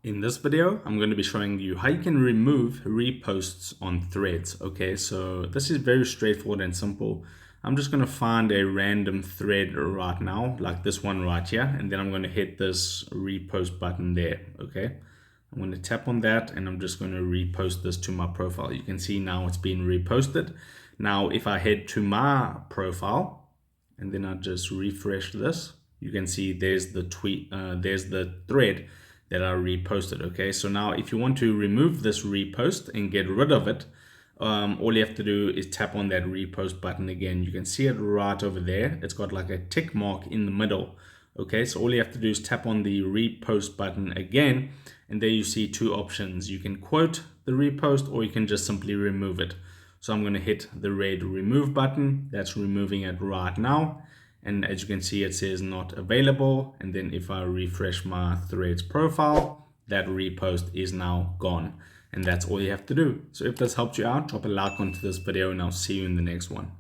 In this video, I'm going to be showing you how you can remove reposts on threads. Okay, so this is very straightforward and simple. I'm just going to find a random thread right now, like this one right here, and then I'm going to hit this repost button there. Okay, I'm going to tap on that and I'm just going to repost this to my profile. You can see now it's been reposted. Now, if I head to my profile and then I just refresh this, you can see there's the tweet, there's the thread that I reposted. Okay, so now if you want to remove this repost and get rid of it, all you have to do is tap on that repost button again. You can see it right over there. It's got like a tick mark in the middle. Okay, so all you have to do is tap on the repost button again, and there you see two options. You can quote the repost or you can just simply remove it. So I'm going to hit the red remove button. That's removing it right now. And as you can see, it says not available. And then if I refresh my threads profile, that repost is now gone. And that's all you have to do. So if this helped you out, drop a like onto this video and I'll see you in the next one.